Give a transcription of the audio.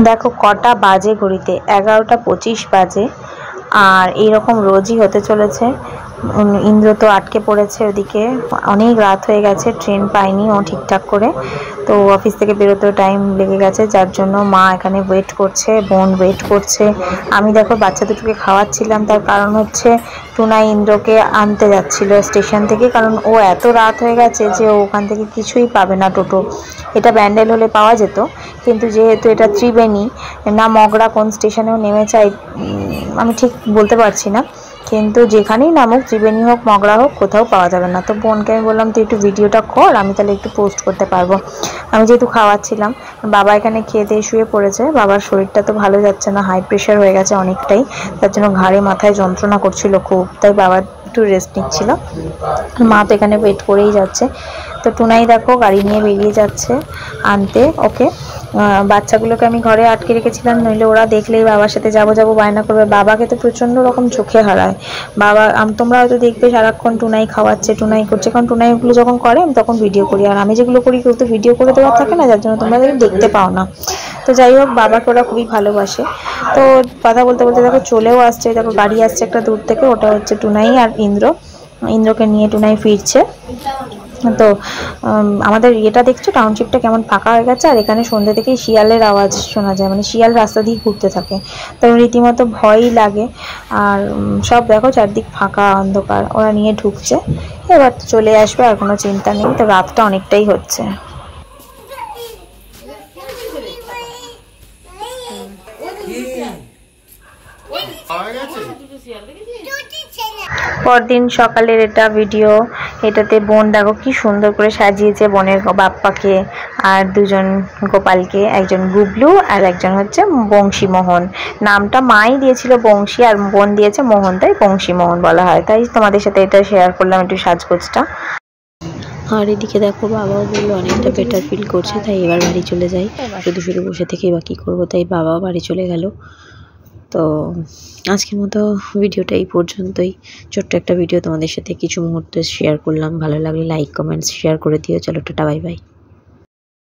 দেখো কটা বাজে ঘড়িতে, 11টা 25 বাজে। আর এইরকম রোজই হতে চলেছে। ইন্দ্র তো আটকে পড়েছে ওদিকে, অনেক রাত হয়ে গেছে, ট্রেন পায়নি ও ঠিকঠাক করে। তো অফিস থেকে বেরোতেও টাইম লেগে গেছে, যার জন্য মা এখানে ওয়েট করছে, বোন ওয়েট করছে। আমি দেখো বাচ্চা দুটোকে খাওয়াচ্ছিলাম, তার কারণ হচ্ছে টুনাই ইন্দ্রকে আনতে যাচ্ছিল স্টেশন থেকে, কারণ ও এত রাত হয়ে গেছে যে ও ওখান থেকে কিছুই পাবে না টোটো। এটা ব্যান্ডেল হলে পাওয়া যেত, কিন্তু যেহেতু এটা ত্রিবেণী না মগরা কোন স্টেশনেও নেমে চাই আমি ঠিক বলতে পারছি না, কিন্তু যেখানেই নামুক ত্রিবেণী হোক মগরা হোক কোথাও পাওয়া যাবে না। তো বোনকে আমি বললাম তুই একটু ভিডিওটা কর, আমি তাহলে একটু পোস্ট করতে পারবো। আমি যেহেতু খাওয়াচ্ছিলাম, বাবা এখানে খেয়ে দিয়ে শুয়ে পড়েছে। বাবার শরীরটা তো ভালো যাচ্ছে না, হাই প্রেশার হয়ে গেছে অনেকটাই, তার জন্য ঘাড়ে মাথায় যন্ত্রণা করছিল খুব, তাই বাবা একটু রেস্ট নিচ্ছিল। মা তো এখানে ওয়েট করেই যাচ্ছে। তো টুনাই দেখো গাড়ি নিয়ে বেরিয়ে যাচ্ছে আনতে ওকে। বাচ্চাগুলোকে আমি ঘরে আটকে রেখেছিলাম, নইলে ওরা দেখলেই বাবার সাথে যাবো যাবো বায়না করবে। বাবাকে তো প্রচণ্ড রকম চোখে হারায় বাবা। তোমরা হয়তো দেখবে সারাক্ষণ টুনাই খাওয়াচ্ছে, টুনাই করছে, কারণ টুনাই ওগুলো যখন করে আমি তখন ভিডিও করি, আর আমি যেগুলো করি কেউ তো ভিডিও করে দেওয়ার থাকে না, যার জন্য তোমরা দেখতে পাও না। তো যাই হোক, বাবাকে ওরা খুবই ভালোবাসে। তো কথা বলতে বলতে দেখো চলেও আসছে, দেখো গাড়ি আসছে একটা দূর থেকে, ওটা হচ্ছে টুনাই আর ইন্দ্রকে নিয়ে টুনাই ফিরছে। তো আমাদের ইয়েটা দেখছো টাউনশিপটা কেমন ফাঁকা হয়ে গেছে, আর এখানে সন্ধ্যে থেকেই শিয়ালের আওয়াজ শোনা যায়, মানে শিয়াল রাস্তা দিয়ে ঘুরতে থাকে, তো রীতিমতো ভয়ই লাগে। আর সব দেখো চারদিক ফাঁকা অন্ধকার, ওরা নিয়ে ঢুকছে, এবার চলে আসবে, আর কোনো চিন্তা নেই। তো রাতটা অনেকটাই হচ্ছে। পরদিন সকালের এটা ভিডিও। এটাতে বোন দেখো কি সুন্দর করে সাজিয়েছে বোনের বাপ্পাকে আর দুজন গোপালকে, একজন গুবলু আর একজন হচ্ছে বংশীমোহন। নামটা মাই দিয়েছিল বংশী, আর বোন দিয়েছে মোহন, তাই বংশীমোহন বলা হয়। তাই তোমাদের সাথে এটা শেয়ার করলাম একটু সাজগোজটা। আর এদিকে দেখো বাবাও বললো অনেকটা বেটার ফিল করছে, তাই এবার বাড়ি চলে যাই, শুধু শুধু বসে থেকেই বা কী করবো, তাই বাবাও বাড়ি চলে গেল। তো আজকের মতো ভিডিওটা এই পর্যন্তই। ছোট্ট একটা ভিডিও তোমাদের সাথে কিছু মুহূর্ত শেয়ার করলাম, ভালো লাগলে লাইক কমেন্টস শেয়ার করে দিও। চলো টাটা, বাই বাই।